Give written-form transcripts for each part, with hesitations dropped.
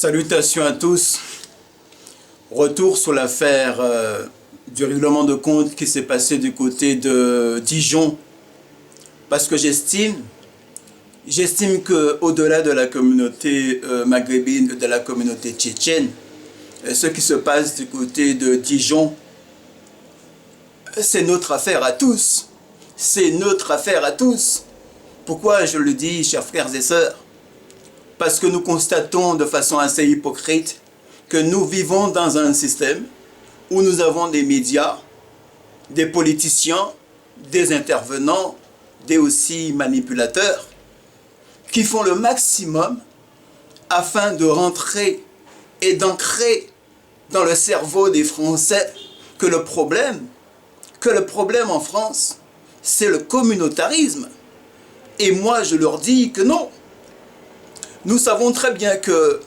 Salutations à tous. Retour sur l'affaire du règlement de compte qui s'est passé du côté de Dijon. Parce que j'estime qu'au-delà de la communauté maghrébine, de la communauté tchétchène, ce qui se passe du côté de Dijon, c'est notre affaire à tous. C'est notre affaire à tous. Pourquoi je le dis, chers frères et sœurs? Parce que nous constatons de façon assez hypocrite que nous vivons dans un système où nous avons des médias, des politiciens, des intervenants, des aussi manipulateurs qui font le maximum afin de rentrer et d'ancrer dans le cerveau des Français que le problème en France, c'est le communautarisme. Et moi, je leur dis que non. Nous savons très bien que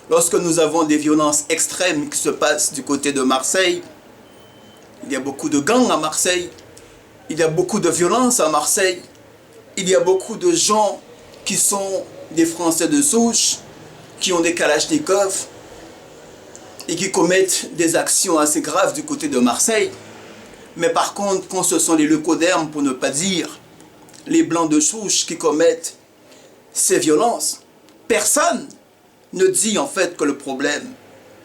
lorsque nous avons des violences extrêmes qui se passent du côté de Marseille, il y a beaucoup de gangs à Marseille, il y a beaucoup de violence à Marseille, il y a beaucoup de gens qui sont des Français de souche, qui ont des kalachnikovs et qui commettent des actions assez graves du côté de Marseille. Mais par contre, quand ce sont les leucodermes, pour ne pas dire les blancs de souche qui commettent ces violences, personne ne dit en fait que le problème,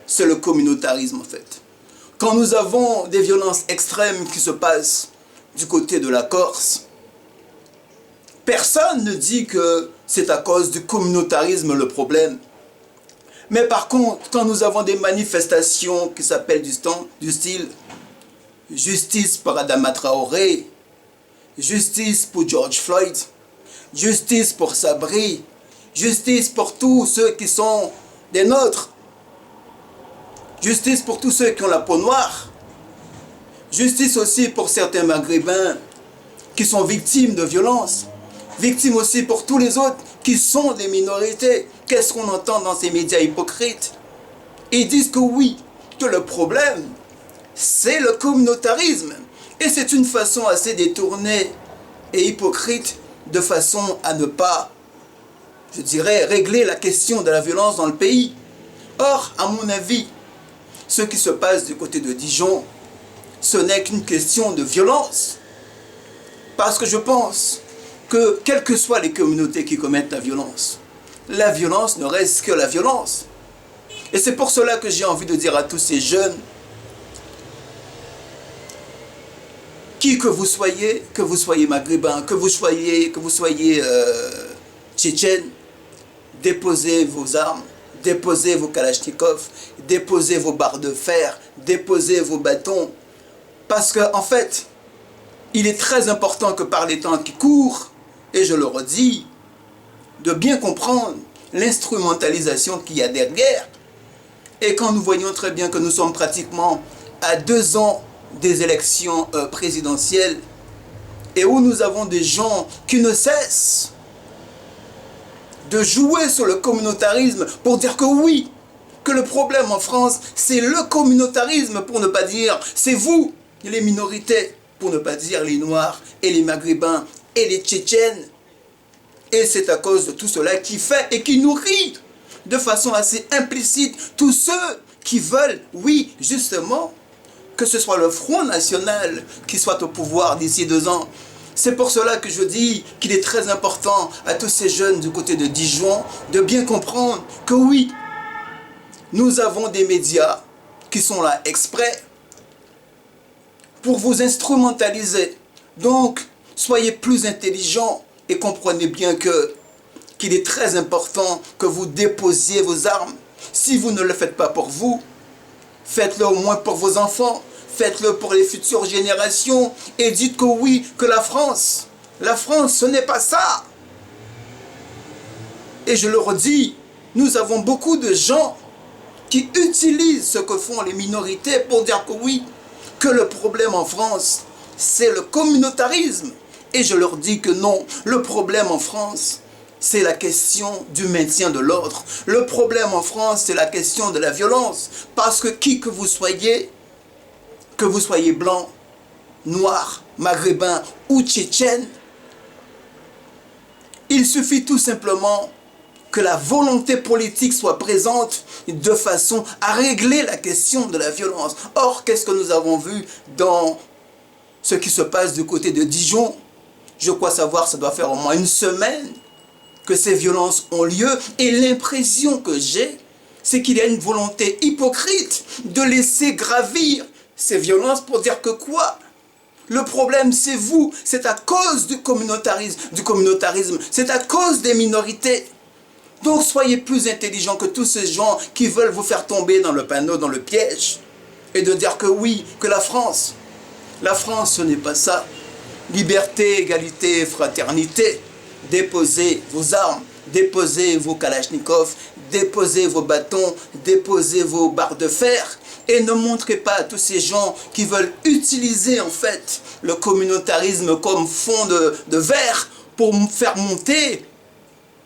c'est le communautarisme en fait. Quand nous avons des violences extrêmes qui se passent du côté de la Corse, personne ne dit que c'est à cause du communautarisme le problème. Mais par contre, quand nous avons des manifestations qui s'appellent du style justice pour Adama Traoré, justice pour George Floyd, justice pour Sabri, justice pour tous ceux qui sont des nôtres, justice pour tous ceux qui ont la peau noire, justice aussi pour certains maghrébins qui sont victimes de violences, victimes aussi pour tous les autres qui sont des minorités. Qu'est-ce qu'on entend dans ces médias hypocrites? Ils disent que oui, que le problème, c'est le communautarisme. Et c'est une façon assez détournée et hypocrite de façon à ne pas, je dirais, régler la question de la violence dans le pays. Or, à mon avis, ce qui se passe du côté de Dijon, ce n'est qu'une question de violence. Parce que je pense que, quelles que soient les communautés qui commettent la violence ne reste que la violence. Et c'est pour cela que j'ai envie de dire à tous ces jeunes, qui que vous soyez maghrébin, que vous soyez tchétchène, déposez vos armes, déposez vos kalachnikovs, déposez vos barres de fer, déposez vos bâtons. Parce qu'en fait, il est très important que par les temps qui courent, et je le redis, de bien comprendre l'instrumentalisation qu'il y a derrière. Et quand nous voyons très bien que nous sommes pratiquement à 2 ans des élections présidentielles, et où nous avons des gens qui ne cessent de jouer sur le communautarisme pour dire que oui, que le problème en France, c'est le communautarisme, pour ne pas dire, c'est vous, les minorités, pour ne pas dire les Noirs et les Maghrébins et les Tchétchènes. Et c'est à cause de tout cela qui fait et qui nourrit de façon assez implicite tous ceux qui veulent, oui, justement, que ce soit le Front National qui soit au pouvoir d'ici 2 ans. C'est pour cela que je dis qu'il est très important à tous ces jeunes du côté de Dijon de bien comprendre que oui, nous avons des médias qui sont là exprès pour vous instrumentaliser. Donc, soyez plus intelligents et comprenez bien qu'il est très important que vous déposiez vos armes. Si vous ne le faites pas pour vous, faites-le au moins pour vos enfants, faites-le pour les futures générations et dites que oui, que la France, ce n'est pas ça. Et je le redis, nous avons beaucoup de gens qui utilisent ce que font les minorités pour dire que oui, que le problème en France, c'est le communautarisme. Et je leur dis que non, le problème en France, c'est la question du maintien de l'ordre. Le problème en France, c'est la question de la violence. Parce que qui que vous soyez blanc, noir, maghrébin ou tchétchène, il suffit tout simplement que la volonté politique soit présente de façon à régler la question de la violence. Or, qu'est-ce que nous avons vu dans ce qui se passe du côté de Dijon? Je crois savoir, ça doit faire au moins une semaine que ces violences ont lieu. Et l'impression que j'ai, c'est qu'il y a une volonté hypocrite de laisser gravir ces violences pour dire que quoi? Le problème, c'est vous. C'est à cause du communautarisme. C'est à cause des minorités. Donc, soyez plus intelligents que tous ces gens qui veulent vous faire tomber dans le panneau, dans le piège. Et de dire que oui, que la France, ce n'est pas ça. Liberté, égalité, fraternité. Déposez vos armes, déposez vos kalachnikovs, déposez vos bâtons, déposez vos barres de fer. Et ne montrez pas à tous ces gens qui veulent utiliser en fait le communautarisme comme fond de verre pour faire monter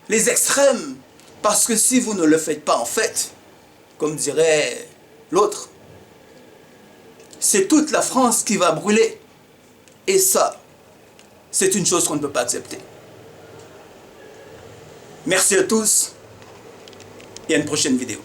les extrêmes. Parce que si vous ne le faites pas en fait, comme dirait l'autre, c'est toute la France qui va brûler. Et ça, c'est une chose qu'on ne peut pas accepter. Merci à tous et à une prochaine vidéo.